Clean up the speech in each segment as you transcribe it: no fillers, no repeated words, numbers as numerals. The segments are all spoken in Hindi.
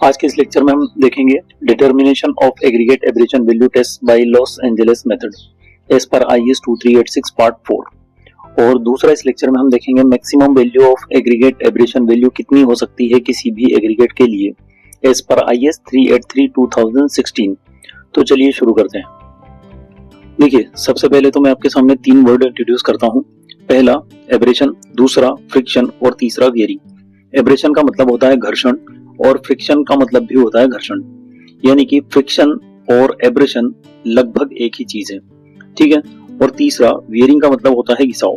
आज के इस लेक्चर में हम देखेंगे determination of aggregate abrasion value test by Los Angeles method as per IS 2386 part 4। और दूसरा इस लेक्चर में हम देखेंगे maximum value of aggregate abrasion value कितनी हो सकती है किसी भी एग्रीगेट के लिए एज पर IS 383 2016। तो चलिए शुरू करते हैं। देखिए, सबसे पहले तो मैं आपके सामने तीन वर्ड इंट्रोड्यूस करता हूँ। पहला एब्रेशन, दूसरा फ्रिक्शन और तीसरा वेयरिंग। एब्रेशन का मतलब होता है घर्षण और फ्रिक्शन का मतलब भी होता है घर्षण, यानी कि फ्रिक्शन और एब्रेशन लगभग एक ही चीज है, ठीक है। और तीसरा वेयरिंग का मतलब होता है घिसाव।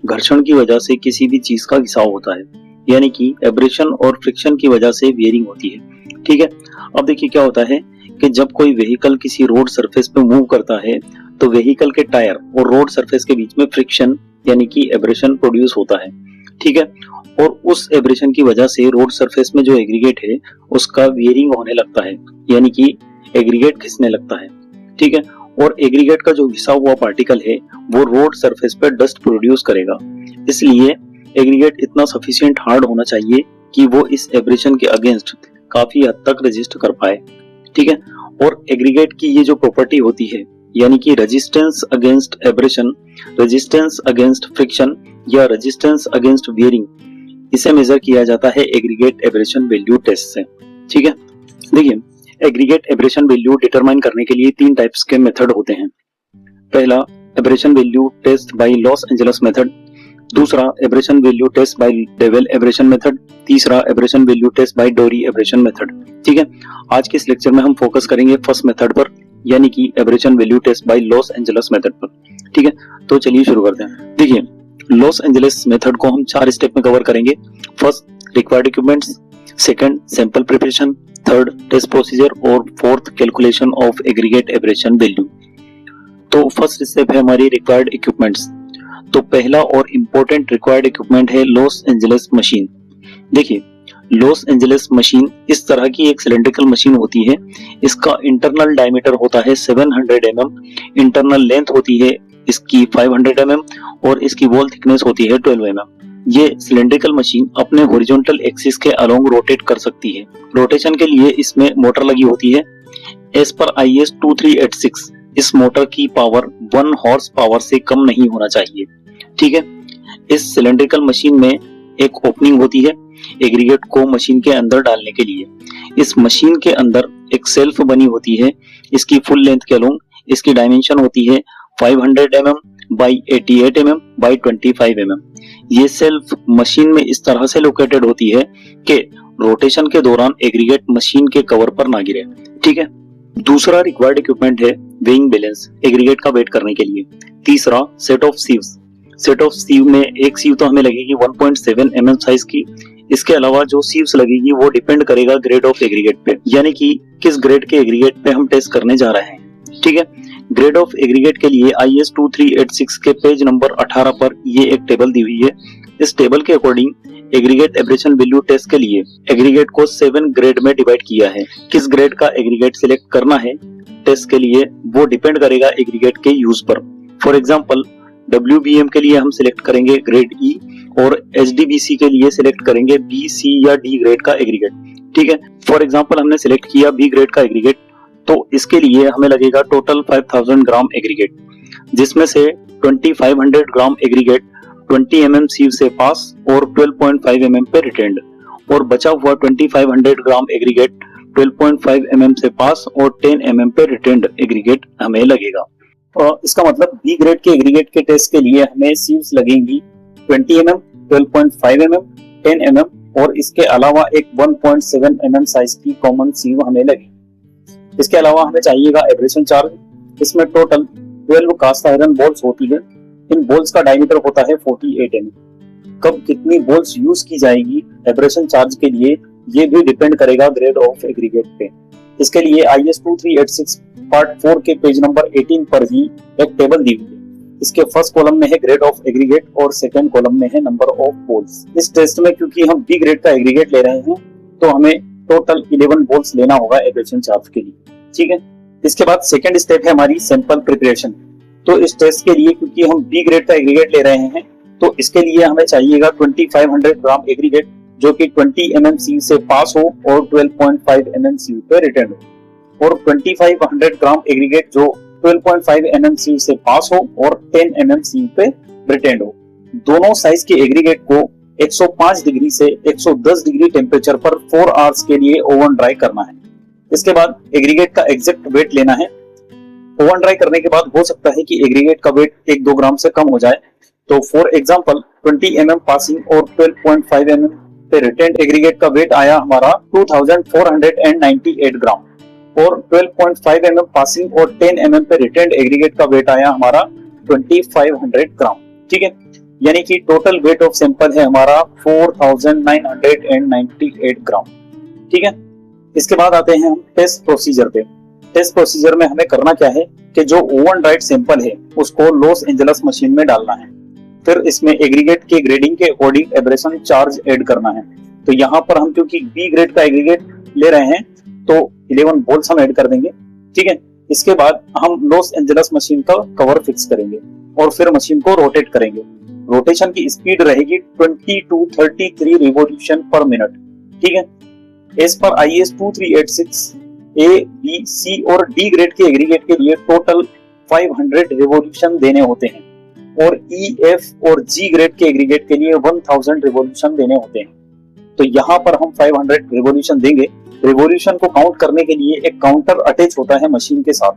घर्षण की वजह से किसी भी चीज का घिसाव होता है, यानी कि एब्रेशन और फ्रिक्शन की वजह से वेयरिंग होती है, ठीक है। अब देखिए क्या होता है कि जब कोई व्हीकल किसी रोड सरफेस पे मूव करता है तो व्हीकल के टायर और रोड सरफेस के बीच में फ्रिक्शन यानी कि एब्रेशन प्रोड्यूस होता है, ठीक है। और उस एब्रेशन की वजह से रोड सरफेस में जो एग्रीगेट है उसका वेयरिंग होने लगता है, यानी कि एग्रीगेट घिसने लगता है, ठीक है। और एग्रीगेट का जो घिसा हुआ पार्टिकल है वो रोड सरफेस पर डस्ट प्रोड्यूस करेगा, इसलिए एग्रीगेट इतना सफिशिएंट हार्ड होना चाहिए कि वो इस एब्रेशन के अगेंस्ट काफी हद तक रेजिस्ट कर पाए, ठीक है। और एग्रीगेट की ये जो प्रॉपर्टी होती है, यानी कि resistance against abrasion, resistance against friction या रेजिस्टेंस अगेंस्ट वेयरिंग, इसे मेजर किया जाता है एग्रीगेट एब्रेशन वैल्यू टेस्ट से, ठीक है। देखिए, एग्रीगेट एब्रेशन वैल्यू डिटरमाइन करने के लिए तीन टाइप्स के मेथड होते हैं। पहला abrasion value test by Los Angeles method, दूसरा abrasion value test by Deval abrasion method, तीसरा abrasion value test by Dorry abrasion method, ठीक है। आज के इस लेक्चर में हम फोकस करेंगे फर्स्ट मेथड पर, यानी कि abrasion value test by Los Angeles method पर, ठीक है। तो चलिए शुरू करते हैं। देखिए, लॉस एंजेलिस मेथड को हम 4 स्टेप में कवर करेंगे। First required equipments, second sample preparation, third test procedure और fourth calculation of aggregate abrasion value. तो फर्स्ट स्टेप है हमारी रिक्वायर्ड इक्विपमेंट्स। तो पहला और इंपॉर्टेंट रिक्वायर्ड इक्विपमेंट है लॉस एंजेलिस मशीन। देखिए, लॉस एंजेलिस मशीन इस तरह की एक सिलेंड्रिकल मशीन होती है। इसका इंटरनल डायमीटर होता है 700 mm, इंटरनल लेंथ होती है इसकी 500 mm और इसकी वॉल थिकनेस होती है 12 mm। ये सिलेंड्रिकल मशीन अपने हॉरिजॉन्टल एक्सिस के अलोंग रोटेट कर सकती है। रोटेशन के लिए इसमें मोटर लगी होती है। एज पर IS 2386 इस मोटर की पावर 1 हॉर्स पावर से कम नहीं होना चाहिए, ठीक है। इस सिलेंड्रिकल मशीन में एक ओपनिंग होती है एग्रीगेट को मशीन के अंदर डालने के लिए। इस मशीन के अंदर एक सेल्फ बनी होती है इसकी फुल लेंथ के अलोंग। इसकी डायमेंशन होती है 500 mm by 88 mm by 25 mm। ये सेल्फ मशीन में इस तरह से लोकेटेड होती है कि रोटेशन के दौरान एग्रीगेट मशीन के कवर पर ना गिरे, ठीक है। दूसरा रिक्वायर्ड इक्विपमेंट है वेइंग बैलेंस, एग्रीगेट का वेट करने के लिए। तीसरा set of sieves. Set of sieve में एक सीव तो हमें लगेगी 1.7 mm साइज की। इसके अलावा जो सीव्स लगेगी वो डिपेंड करेगा ग्रेड ऑफ एग्रीगेट पे, यानी कि किस ग्रेड के एग्रीगेट पे हम टेस्ट करने जा रहे हैं, ठीक है। ग्रेड ऑफ एग्रीगेट के लिए IS 2386 के पेज नंबर 18 पर ये एक टेबल दी हुई है। इस टेबल के according aggregate abrasion value test के लिए एग्रीगेट को 7 ग्रेड में डिवाइड किया है। किस ग्रेड का एग्रीगेट सिलेक्ट करना है टेस्ट के लिए वो डिपेंड करेगा एग्रीगेट के यूज पर। फॉर एग्जांपल, WBM के लिए हम सिलेक्ट करेंगे ग्रेड E और HDBC के लिए सिलेक्ट करेंगे B, C या D ग्रेड का एग्रीगेट, ठीक है। फॉर एग्जांपल, हमने सिलेक्ट किया B ग्रेड का एग्रीगेट, तो इसके लिए हमें लगेगा टोटल 5000 ग्राम एग्रीगेट, जिसमें से 2500 ग्राम एग्रीगेट 20 mm सीव से पास और 12.5 mm पे रिटेंड, और बचा हुआ 2500 ग्राम एग्रीगेट 12.5 mm से पास और 10 mm पे रिटेंड एग्रीगेट हमें लगेगा। और इसका मतलब बी ग्रेड के एग्रीगेट के टेस्ट के लिए हमें सीव्स लगेंगी 20 mm, 12.5 mm, 10 mm और इसके अलावा एक 1.7 mm साइज की कॉमन सीव हमें लगेगी। इसके अलावा हमें चाहिएगा एब्रेशन चार्ज। इसमें टोटल 12 कास्ट आयरन बॉल्स होती है। इन बॉल्स का डायमीटर होता है 48 mm। कब कितनी बॉल्स यूज की जाएगी एब्रेशन चार्ज के लिए ये भी डिपेंड करेगा ग्रेड ऑफ एग्रीगेट पे। इसके लिए IS 2386 पार्ट 4 के पेज नंबर 18 पर ही एक टेबल दी हुई है। इसके फर्स्ट कॉलम में है ग्रेड ऑफ एग्रीगेट और सेकंड कॉलम में है नंबर ऑफ बॉल्स। इस टेस्ट में क्योंकि हम बी ग्रेड का एग्रीगेट ले रहे हैं तो हमें टोटल 11 बॉल्स लेना होगा एब्रेशन चार्ज के लिए, ठीक है। इसके बाद सेकंड स्टेप है हमारी सैंपल प्रिपरेशन। तो इस टेस्ट के लिए क्योंकि हम बी ग्रेड का एग्रीगेट ले रहे हैं तो इसके लिए हमें चाहिएगा 2500 ग्राम एग्रीगेट जो कि 20 mmCu से पास हो और 12.5 mmCu पे रिटेंड हो, और 2500 ग्राम एग्रीगेट जो 12.5 mmCu से पास हो और 10 mmCu पे रिटेंड हो। दोनों साइज के एग्रीगेट को 105 डिग्री से 110 डिग्री टेम्परेचर पर 4 आवर्स के लिए ओवन ड्राई करना है। इसके बाद एग्रीगेट का एग्जैक्ट वेट लेना है। ओवन ड्राई करने के बाद हो सकता है कि एग्रीगेट का वेट 1-2 ग्राम से कम हो जाए, तो फॉर एग्जांपल 20 mm पासिंग और 12.5 mm पे रिटेंड एग्रीगेट का वेट आया हमारा 2498 ग्राम, और 12.5 mm पासिंग और 10 mm पे रिटेंड एग्रीगेट का वेट आया हमारा 2500 ग्राम। ठीक है, यानी कि टोटल वेट ऑफ सैंपल है हमारा 4998 ग्राम। ठीक है, इसके बाद आते हैं हम टेस्ट प्रोसीजर पे। टेस्ट प्रोसीजर में हमें करना क्या है कि जो ओवन ड्राइड सैंपल है उसको लॉस एंजेलस मशीन में डालना है, फिर इसमें एग्रीगेट के ग्रेडिंग के अकॉर्डिंग एब्रेशन चार्ज ऐड करना है। तो यहाँ पर हम क्योंकि बी ग्रेड का एग्रीगेट ले रहे हैं तो 11 बोल्स हम ऐड कर देंगे। ठीक है, इसके बाद हम लॉस एंजेलस मशीन का कवर फिक्स करेंगे और फिर मशीन को रोटेट करेंगे। रोटेशन की स्पीड रहेगी 20 to 33 रिवॉल्यूशन पर मिनट। ठीक है, as per IS 2386 A, B, C और D ग्रेड के एग्रीगेट के लिए टोटल 500 रिवॉल्यूशन देने होते हैं, और E, F और G ग्रेड के एग्रीगेट के लिए 1000 रिवॉल्यूशन देने होते हैं। तो यहाँ पर हम 500 रिवॉल्यूशन देंगे। रिवॉल्यूशन को काउंट करने के लिए एक काउंटर अटैच होता है मशीन के साथ,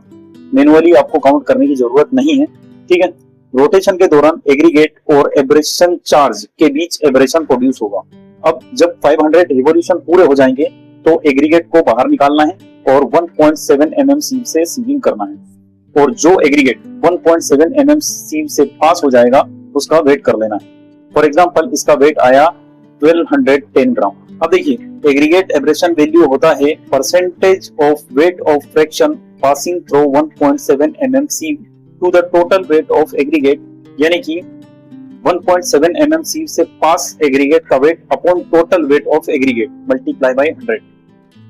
मैनुअली आपको काउंट करने की जरूरत नहीं है। ठीक है, रोटेशन के दौरान एग्रीगेट और एब्रेशन चार्ज के बीच एब्रेशन प्रोड्यूस होगा। अब जब 500 रिवॉल्यूशन पूरे हो जाएंगे तो एग्रीगेट को बाहर निकालना है और 1.7 mmCu से सीलिंग करना है, और जो एग्रीगेट 1.7 mmCu से पास हो जाएगा उसका वेट कर लेना है। फॉर एग्जांपल इसका वेट आया 1210 ग्राम। अब देखिए एग्रीगेट एब्रेशन वैल्यू होता है percentage of weight of fraction passing through 1.7 mmCu to the total weight of aggregate, यानी कि 1.7 mmCu से पास एग्रीगेट का weight upon total weight of aggregate multiply by 100।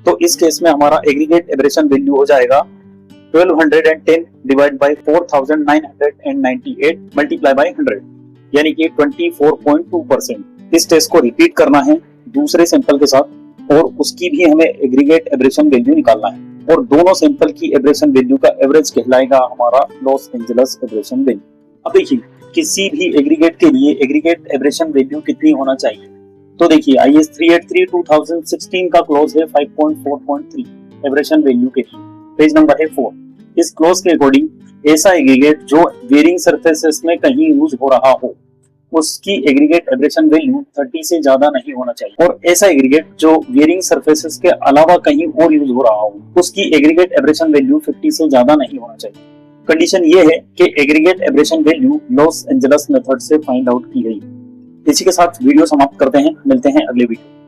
तो इस केस में हमारा एग्रीगेट एब्रेशन वैल्यू हो जाएगा 1210 डिवाइड बाय 4998 मल्टीप्लाई बाय 100, यानी कि 24.2%। इस टेस्ट को रिपीट करना है दूसरे सैंपल के साथ, और उसकी भी हमें एग्रीगेट एब्रेशन वैल्यू निकालना है, और दोनों सैंपल की एब्रेशन वैल्यू का एवरेज कहलाएगा हमारा लॉस एंजेलस एब्रेशन वैल्यू। अब देखिए किसी भी एग्रीगेट के लिए एग्रीगेट एब्रेशन वैल्यू कितनी होना चाहिए। तो देखिए IS 383/2016 का क्लॉज है 5.4.3 एब्रेशन वैल्यू के लिए, पेज नंबर है 4। इस क्लॉज के अकॉर्डिंग ऐसा एग्रीगेट जो वेरिंग सरफेसेस में कहीं यूज हो रहा हो उसकी एग्रीगेट एब्रेशन वैल्यू 30 से ज्यादा नहीं होना चाहिए, और ऐसा एग्रीगेट जो वेरिंग सरफेसेस के अलावा कहीं और यूज हो रहा हो उसकी एग्रीगेट एब्रेशन वैल्यू 50 से ज्यादा नहीं होना चाहिए। कंडीशन ये है कि aggregate abrasion value Los Angeles method से फाइंड आउट की गई। इसी के साथ वीडियो समाप्त करते हैं, मिलते हैं अगले वीडियो।